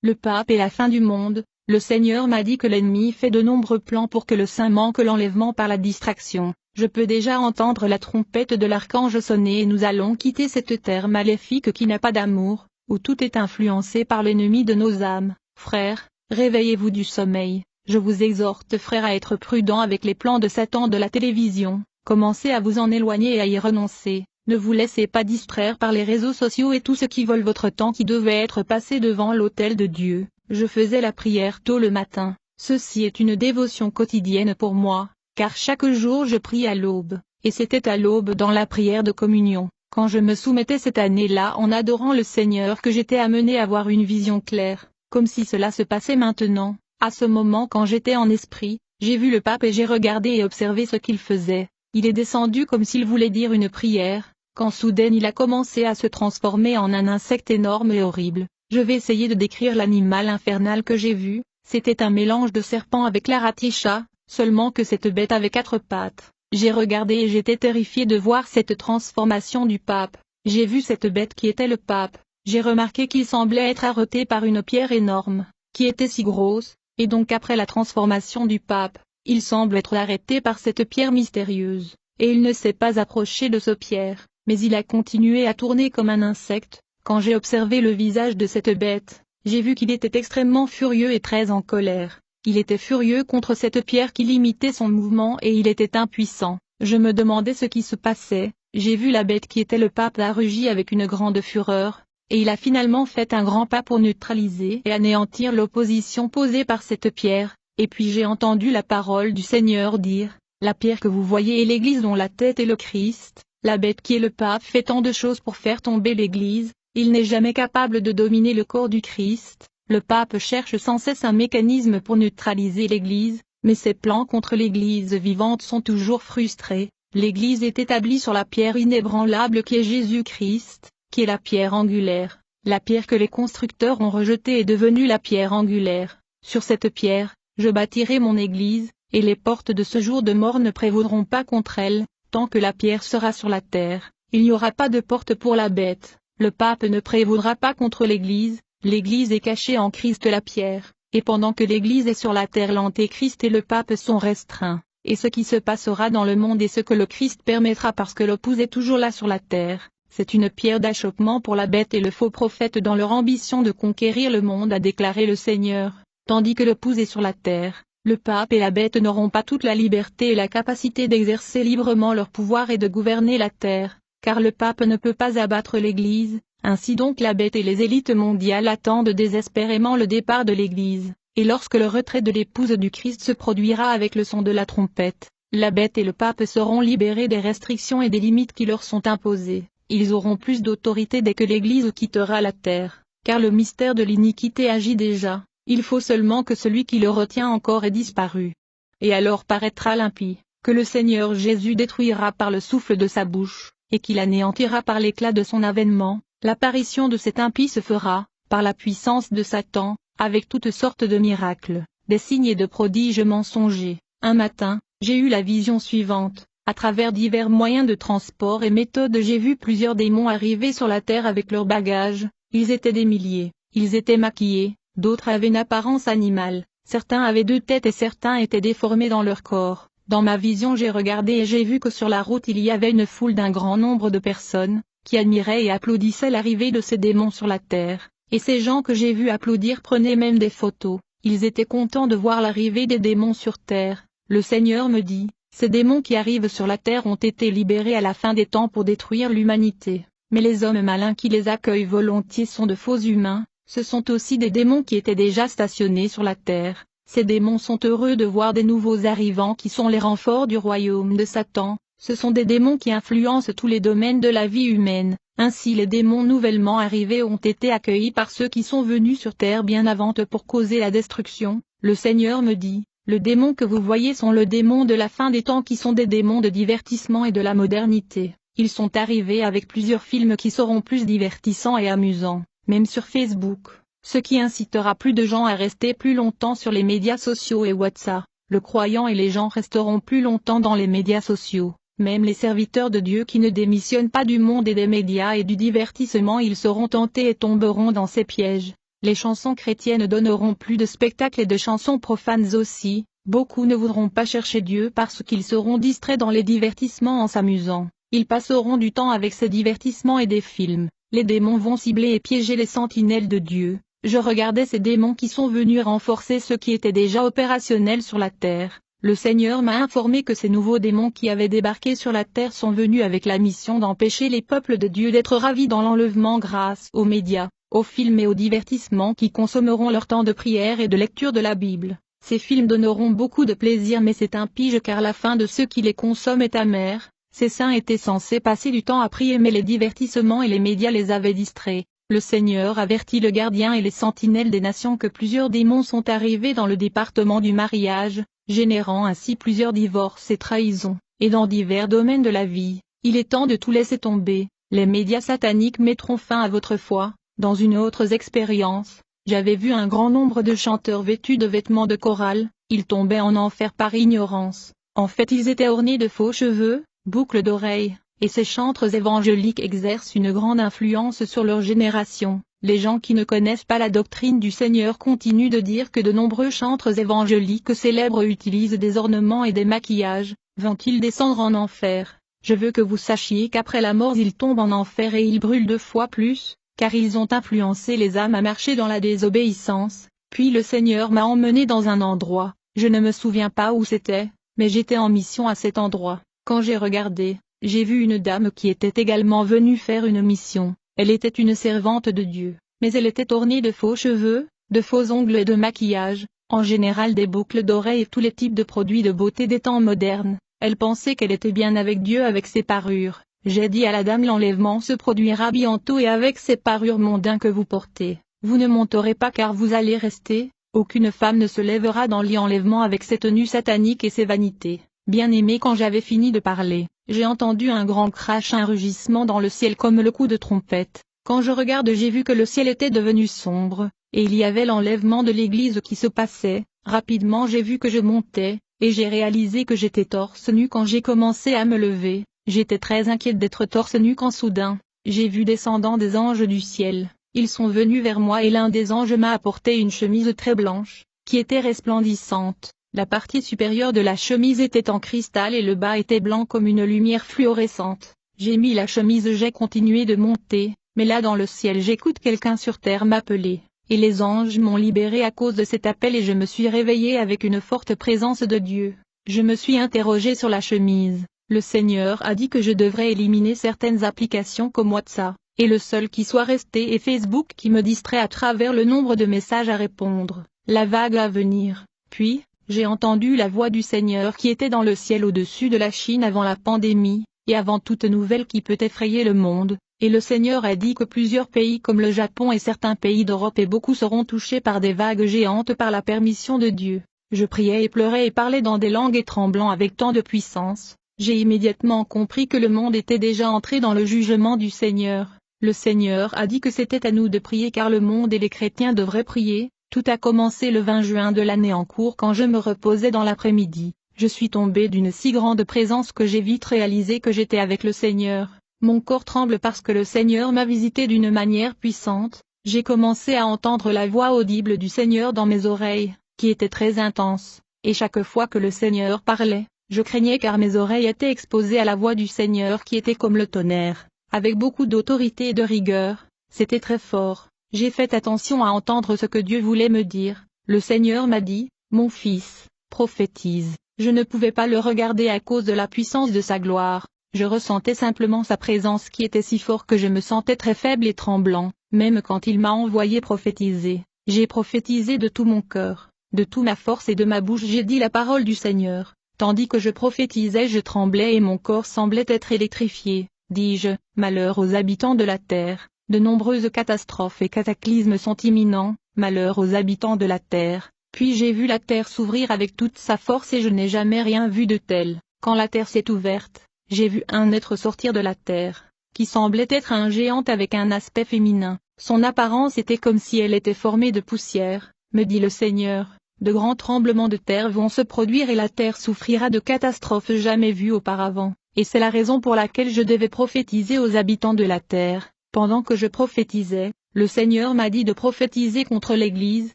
le pape et la fin du monde. Le Seigneur m'a dit que l'ennemi fait de nombreux plans pour que le saint manque l'enlèvement par la distraction. Je peux déjà entendre la trompette de l'archange sonner et nous allons quitter cette terre maléfique qui n'a pas d'amour, où tout est influencé par l'ennemi de nos âmes. Frères, réveillez-vous du sommeil. Je vous exhorte frères à être prudents avec les plans de Satan de la télévision. Commencez à vous en éloigner et à y renoncer. Ne vous laissez pas distraire par les réseaux sociaux et tout ce qui vole votre temps qui devait être passé devant l'autel de Dieu. Je faisais la prière tôt le matin. Ceci est une dévotion quotidienne pour moi, car chaque jour je prie à l'aube, et c'était à l'aube dans la prière de communion, quand je me soumettais cette année-là en adorant le Seigneur que j'étais amené à avoir une vision claire, comme si cela se passait maintenant. À ce moment quand j'étais en esprit, j'ai vu le pape et j'ai regardé et observé ce qu'il faisait. Il est descendu comme s'il voulait dire une prière, quand soudain il a commencé à se transformer en un insecte énorme et horrible. Je vais essayer de décrire l'animal infernal que j'ai vu. C'était un mélange de serpent avec la raticha, seulement que cette bête avait 4 pattes. J'ai regardé et j'étais terrifié de voir cette transformation du pape. J'ai vu cette bête qui était le pape. J'ai remarqué qu'il semblait être arrêté par une pierre énorme, qui était si grosse, et donc après la transformation du pape, il semble être arrêté par cette pierre mystérieuse, et il ne s'est pas approché de ce pierre, mais il a continué à tourner comme un insecte. Quand j'ai observé le visage de cette bête, j'ai vu qu'il était extrêmement furieux et très en colère. Il était furieux contre cette pierre qui limitait son mouvement et il était impuissant. Je me demandais ce qui se passait. J'ai vu la bête qui était le pape a rugi avec une grande fureur, et il a finalement fait un grand pas pour neutraliser et anéantir l'opposition posée par cette pierre. Et puis j'ai entendu la parole du Seigneur dire, la pierre que vous voyez est l'Église dont la tête est le Christ. La bête qui est le pape fait tant de choses pour faire tomber l'Église. Il n'est jamais capable de dominer le corps du Christ. Le pape cherche sans cesse un mécanisme pour neutraliser l'Église, mais ses plans contre l'Église vivante sont toujours frustrés. L'Église est établie sur la pierre inébranlable qui est Jésus-Christ, qui est la pierre angulaire. La pierre que les constructeurs ont rejetée est devenue la pierre angulaire. Sur cette pierre, je bâtirai mon Église, et les portes de ce jour de mort ne prévaudront pas contre elle. Tant que la pierre sera sur la terre, il n'y aura pas de porte pour la bête. Le pape ne prévaudra pas contre l'Église. L'Église est cachée en Christ la pierre, et pendant que l'Église est sur la terre l'Antéchrist et le pape sont restreints, et ce qui se passera dans le monde et ce que le Christ permettra parce que l'Opus est toujours là sur la terre, c'est une pierre d'achoppement pour la bête et le faux prophète dans leur ambition de conquérir le monde a déclaré le Seigneur, tandis que l'Opus est sur la terre. Le pape et la bête n'auront pas toute la liberté et la capacité d'exercer librement leur pouvoir et de gouverner la terre, car le pape ne peut pas abattre l'Église. Ainsi donc la bête et les élites mondiales attendent désespérément le départ de l'Église, et lorsque le retrait de l'épouse du Christ se produira avec le son de la trompette, la bête et le pape seront libérés des restrictions et des limites qui leur sont imposées. Ils auront plus d'autorité dès que l'Église quittera la terre, car le mystère de l'iniquité agit déjà. Il faut seulement que celui qui le retient encore ait disparu. Et alors paraîtra l'impie, que le Seigneur Jésus détruira par le souffle de sa bouche, et qu'il anéantira par l'éclat de son avènement. L'apparition de cet impie se fera, par la puissance de Satan, avec toutes sortes de miracles, des signes et de prodiges mensongers. Un matin, j'ai eu la vision suivante. À travers divers moyens de transport et méthodes j'ai vu plusieurs démons arriver sur la terre avec leurs bagages. Ils étaient des milliers, ils étaient maquillés. D'autres avaient une apparence animale, certains avaient 2 têtes et certains étaient déformés dans leur corps. Dans ma vision j'ai regardé et j'ai vu que sur la route il y avait une foule d'un grand nombre de personnes, qui admiraient et applaudissaient l'arrivée de ces démons sur la terre, et ces gens que j'ai vus applaudir prenaient même des photos. Ils étaient contents de voir l'arrivée des démons sur terre. Le Seigneur me dit, ces démons qui arrivent sur la terre ont été libérés à la fin des temps pour détruire l'humanité, mais les hommes malins qui les accueillent volontiers sont de faux humains. Ce sont aussi des démons qui étaient déjà stationnés sur la terre. Ces démons sont heureux de voir des nouveaux arrivants qui sont les renforts du royaume de Satan. Ce sont des démons qui influencent tous les domaines de la vie humaine. Ainsi les démons nouvellement arrivés ont été accueillis par ceux qui sont venus sur terre bien avant eux pour causer la destruction. Le Seigneur me dit, les démons que vous voyez sont le démon de la fin des temps qui sont des démons de divertissement et de la modernité. Ils sont arrivés avec plusieurs films qui seront plus divertissants et amusants. Même sur Facebook, ce qui incitera plus de gens à rester plus longtemps sur les médias sociaux et WhatsApp. Le croyant et les gens resteront plus longtemps dans les médias sociaux. Même les serviteurs de Dieu qui ne démissionnent pas du monde et des médias et du divertissement ils seront tentés et tomberont dans ces pièges. les chansons chrétiennes donneront plus de spectacles et de chansons profanes aussi. Beaucoup ne voudront pas chercher Dieu parce qu'ils seront distraits dans les divertissements en s'amusant. Ils passeront du temps avec ces divertissements et des films. Les démons vont cibler et piéger les sentinelles de Dieu. Je regardais ces démons qui sont venus renforcer ceux qui étaient déjà opérationnels sur la terre. Le Seigneur m'a informé que ces nouveaux démons qui avaient débarqué sur la terre sont venus avec la mission d'empêcher les peuples de Dieu d'être ravis dans l'enlèvement grâce aux médias, aux films et aux divertissements qui consommeront leur temps de prière et de lecture de la Bible. Ces films donneront beaucoup de plaisir mais c'est un piège car la fin de ceux qui les consomment est amère. Ces saints étaient censés passer du temps à prier mais les divertissements et les médias les avaient distraits. Le Seigneur avertit le gardien et les sentinelles des nations que plusieurs démons sont arrivés dans le département du mariage, générant ainsi plusieurs divorces et trahisons, et dans divers domaines de la vie. Il est temps de tout laisser tomber. Les médias sataniques mettront fin à votre foi. Dans une autre expérience, j'avais vu un grand nombre de chanteurs vêtus de vêtements de chorale, ils tombaient en enfer par ignorance. En fait ils étaient ornés de faux cheveux, boucles d'oreilles, et ces chantres évangéliques exercent une grande influence sur leur génération. Les gens qui ne connaissent pas la doctrine du Seigneur continuent de dire que de nombreux chantres évangéliques célèbres utilisent des ornements et des maquillages. Vont-ils descendre en enfer? Je veux que vous sachiez qu'après la mort ils tombent en enfer et ils brûlent 2 fois plus, car ils ont influencé les âmes à marcher dans la désobéissance. Puis le Seigneur m'a emmené dans un endroit, je ne me souviens pas où c'était, mais j'étais en mission à cet endroit. Quand j'ai regardé, j'ai vu une dame qui était également venue faire une mission. Elle était une servante de Dieu, mais elle était ornée de faux cheveux, de faux ongles et de maquillage, en général des boucles d'oreilles et tous les types de produits de beauté des temps modernes. Elle pensait qu'elle était bien avec Dieu avec ses parures. J'ai dit à la dame l'enlèvement se produira bientôt et avec ces parures mondaines que vous portez, vous ne monterez pas car vous allez rester, aucune femme ne se lèvera dans l'enlèvement avec ses tenues sataniques et ses vanités. Bien-aimé, quand j'avais fini de parler, j'ai entendu un grand crash, un rugissement dans le ciel comme le coup de trompette. Quand je regarde j'ai vu que le ciel était devenu sombre, et il y avait l'enlèvement de l'église qui se passait. Rapidement j'ai vu que je montais, et j'ai réalisé que j'étais torse nu quand j'ai commencé à me lever. J'étais très inquiète d'être torse nu quand soudain, j'ai vu descendant des anges du ciel. Ils sont venus vers moi et l'un des anges m'a apporté une chemise très blanche, qui était resplendissante. La partie supérieure de la chemise était en cristal et le bas était blanc comme une lumière fluorescente. J'ai mis la chemise, j'ai continué de monter, mais là dans le ciel j'écoute quelqu'un sur terre m'appeler, et les anges m'ont libéré à cause de cet appel et je me suis réveillé avec une forte présence de Dieu. Je me suis interrogé sur la chemise. Le Seigneur a dit que je devrais éliminer certaines applications comme WhatsApp, et le seul qui soit resté est Facebook qui me distrait à travers le nombre de messages à répondre. La vague à venir. Puis, j'ai entendu la voix du Seigneur qui était dans le ciel au-dessus de la Chine avant la pandémie, et avant toute nouvelle qui peut effrayer le monde, et le Seigneur a dit que plusieurs pays comme le Japon et certains pays d'Europe et beaucoup seront touchés par des vagues géantes par la permission de Dieu. Je priais et pleurais et parlais dans des langues et tremblant avec tant de puissance. J'ai immédiatement compris que le monde était déjà entré dans le jugement du Seigneur. Le Seigneur a dit que c'était à nous de prier car le monde et les chrétiens devraient prier. Tout a commencé le 20 juin de l'année en cours quand je me reposais dans l'après-midi. Je suis tombé d'une si grande présence que j'ai vite réalisé que j'étais avec le Seigneur. Mon corps tremble parce que le Seigneur m'a visité d'une manière puissante. J'ai commencé à entendre la voix audible du Seigneur dans mes oreilles, qui était très intense. Et chaque fois que le Seigneur parlait, je craignais car mes oreilles étaient exposées à la voix du Seigneur qui était comme le tonnerre, avec beaucoup d'autorité et de rigueur. C'était très fort. J'ai fait attention à entendre ce que Dieu voulait me dire. Le Seigneur m'a dit, « Mon fils, prophétise ». Je ne pouvais pas le regarder à cause de la puissance de sa gloire. Je ressentais simplement sa présence qui était si forte que je me sentais très faible et tremblant. Même quand il m'a envoyé prophétiser, j'ai prophétisé de tout mon cœur, de toute ma force et de ma bouche j'ai dit la parole du Seigneur. Tandis que je prophétisais je tremblais et mon corps semblait être électrifié. Dis-je, malheur aux habitants de la terre. De nombreuses catastrophes et cataclysmes sont imminents, malheur aux habitants de la terre. Puis j'ai vu la terre s'ouvrir avec toute sa force et je n'ai jamais rien vu de tel. Quand la terre s'est ouverte, j'ai vu un être sortir de la terre, qui semblait être un géant avec un aspect féminin. Son apparence était comme si elle était formée de poussière, me dit le Seigneur. De grands tremblements de terre vont se produire et la terre souffrira de catastrophes jamais vues auparavant. Et c'est la raison pour laquelle je devais prophétiser aux habitants de la terre. Pendant que je prophétisais, le Seigneur m'a dit de prophétiser contre l'Église,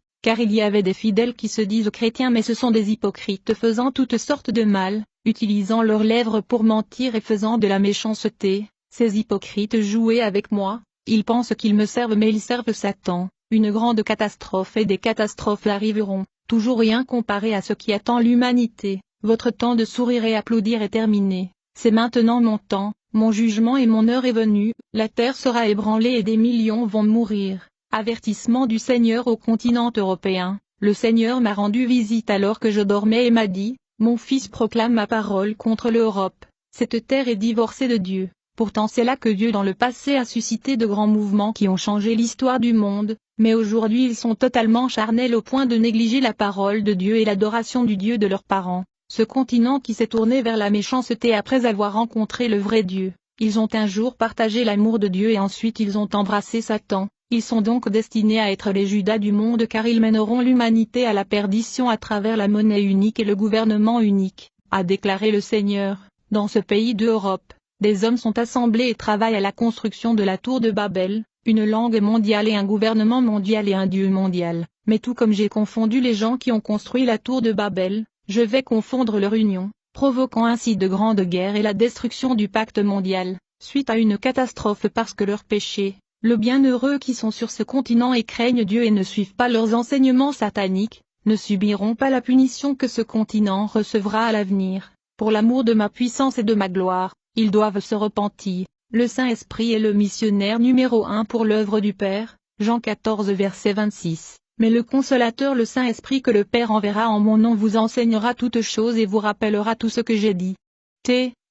car il y avait des fidèles qui se disent chrétiens mais ce sont des hypocrites faisant toutes sortes de mal, utilisant leurs lèvres pour mentir et faisant de la méchanceté. Ces hypocrites jouaient avec moi, ils pensent qu'ils me servent mais ils servent Satan. Une grande catastrophe et des catastrophes arriveront, toujours rien comparé à ce qui attend l'humanité. Votre temps de sourire et applaudir est terminé, c'est maintenant mon temps, mon jugement et mon heure est venue, la terre sera ébranlée et des millions vont mourir. Avertissement du Seigneur au continent européen, le Seigneur m'a rendu visite alors que je dormais et m'a dit, mon fils proclame ma parole contre l'Europe, cette terre est divorcée de Dieu. Pourtant c'est là que Dieu dans le passé a suscité de grands mouvements qui ont changé l'histoire du monde, mais aujourd'hui ils sont totalement charnels au point de négliger la parole de Dieu et l'adoration du Dieu de leurs parents. Ce continent qui s'est tourné vers la méchanceté après avoir rencontré le vrai Dieu, ils ont un jour partagé l'amour de Dieu et ensuite ils ont embrassé Satan. Ils sont donc destinés à être les Judas du monde car ils mèneront l'humanité à la perdition à travers la monnaie unique et le gouvernement unique, a déclaré le Seigneur. Dans ce pays d'Europe, des hommes sont assemblés et travaillent à la construction de la tour de Babel, une langue mondiale et un gouvernement mondial et un Dieu mondial. Mais tout comme j'ai confondu les gens qui ont construit la tour de Babel, je vais confondre leur union, provoquant ainsi de grandes guerres et la destruction du pacte mondial, suite à une catastrophe parce que leurs péchés, le bienheureux qui sont sur ce continent et craignent Dieu et ne suivent pas leurs enseignements sataniques, ne subiront pas la punition que ce continent recevra à l'avenir. Pour l'amour de ma puissance et de ma gloire, ils doivent se repentir. Le Saint-Esprit est le missionnaire numéro 1 pour l'œuvre du Père, Jean 14 verset 26. Mais le Consolateur le Saint-Esprit que le Père enverra en mon nom vous enseignera toutes choses et vous rappellera tout ce que j'ai dit.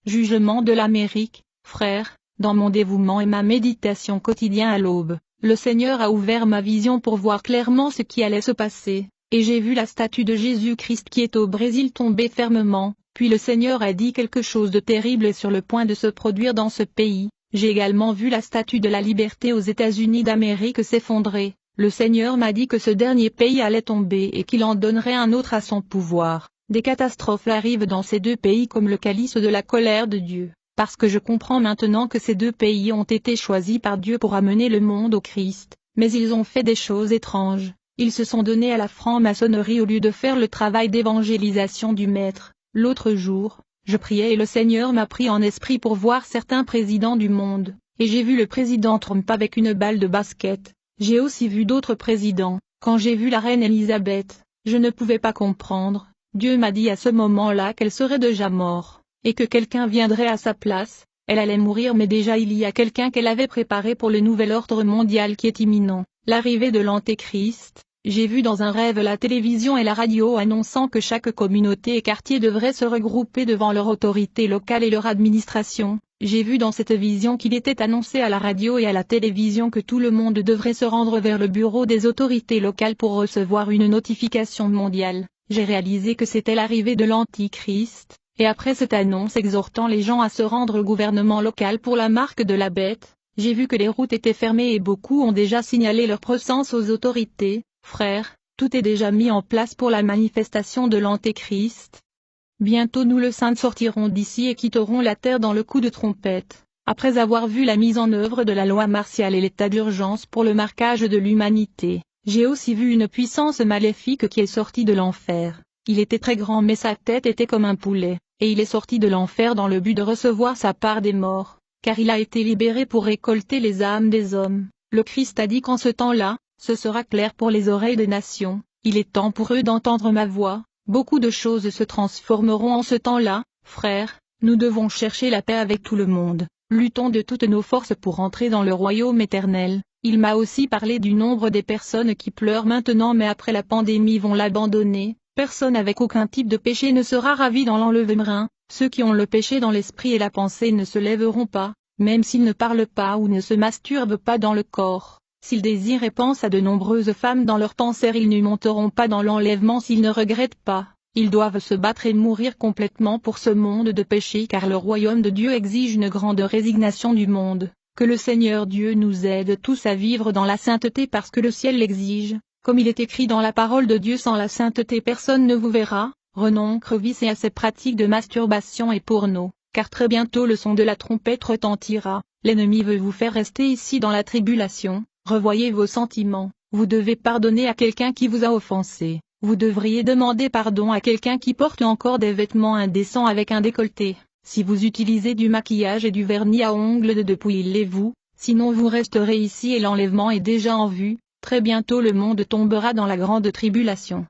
Jugement de l'Amérique, frères, dans mon dévouement et ma méditation quotidienne à l'aube, le Seigneur a ouvert ma vision pour voir clairement ce qui allait se passer, et j'ai vu la statue de Jésus-Christ qui est au Brésil tomber fermement. Puis le Seigneur a dit quelque chose de terrible est sur le point de se produire dans ce pays. J'ai également vu la statue de la liberté aux États-Unis d'Amérique s'effondrer. Le Seigneur m'a dit que ce dernier pays allait tomber et qu'il en donnerait un autre à son pouvoir. Des catastrophes arrivent dans ces deux pays comme le calice de la colère de Dieu, parce que je comprends maintenant que ces deux pays ont été choisis par Dieu pour amener le monde au Christ, mais ils ont fait des choses étranges. Ils se sont donnés à la franc-maçonnerie au lieu de faire le travail d'évangélisation du Maître. L'autre jour, je priais et le Seigneur m'a pris en esprit pour voir certains présidents du monde, et j'ai vu le président Trump avec une balle de basket. J'ai aussi vu d'autres présidents. Quand j'ai vu la reine Elisabeth, je ne pouvais pas comprendre. Dieu m'a dit à ce moment-là qu'elle serait déjà morte, et que quelqu'un viendrait à sa place. Elle allait mourir mais déjà il y a quelqu'un qu'elle avait préparé pour le nouvel ordre mondial qui est imminent, l'arrivée de l'Antéchrist. J'ai vu dans un rêve la télévision et la radio annonçant que chaque communauté et quartier devrait se regrouper devant leur autorité locale et leur administration. J'ai vu dans cette vision qu'il était annoncé à la radio et à la télévision que tout le monde devrait se rendre vers le bureau des autorités locales pour recevoir une notification mondiale. J'ai réalisé que c'était l'arrivée de l'Antichrist, et après cette annonce exhortant les gens à se rendre au gouvernement local pour la marque de la bête, j'ai vu que les routes étaient fermées et beaucoup ont déjà signalé leur présence aux autorités. Frères, tout est déjà mis en place pour la manifestation de l'Antéchrist. Bientôt nous le saints sortirons d'ici et quitterons la terre dans le coup de trompette, après avoir vu la mise en œuvre de la loi martiale et l'état d'urgence pour le marquage de l'humanité. J'ai aussi vu une puissance maléfique qui est sortie de l'enfer. Il était très grand mais sa tête était comme un poulet, et il est sorti de l'enfer dans le but de recevoir sa part des morts, car il a été libéré pour récolter les âmes des hommes. Le Christ a dit qu'en ce temps-là, ce sera clair pour les oreilles des nations, il est temps pour eux d'entendre ma voix, beaucoup de choses se transformeront en ce temps-là, frères, nous devons chercher la paix avec tout le monde, luttons de toutes nos forces pour entrer dans le royaume éternel. Il m'a aussi parlé du nombre des personnes qui pleurent maintenant mais après la pandémie vont l'abandonner, personne avec aucun type de péché ne sera ravi dans l'enlèvement, ceux qui ont le péché dans l'esprit et la pensée ne se lèveront pas, même s'ils ne parlent pas ou ne se masturbent pas dans le corps. S'ils désirent et pensent à de nombreuses femmes dans leurs pensées ils ne monteront pas dans l'enlèvement s'ils ne regrettent pas, ils doivent se battre et mourir complètement pour ce monde de péché car le royaume de Dieu exige une grande résignation du monde, que le Seigneur Dieu nous aide tous à vivre dans la sainteté parce que le ciel l'exige, comme il est écrit dans la parole de Dieu sans la sainteté personne ne vous verra, renonce vice et à ces pratiques de masturbation et porno, car très bientôt le son de la trompette retentira, l'ennemi veut vous faire rester ici dans la tribulation. Revoyez vos sentiments, vous devez pardonner à quelqu'un qui vous a offensé, vous devriez demander pardon à quelqu'un qui porte encore des vêtements indécents avec un décolleté. Si vous utilisez du maquillage et du vernis à ongles dépouillez-vous, sinon vous resterez ici et l'enlèvement est déjà en vue. Très bientôt le monde tombera dans la grande tribulation.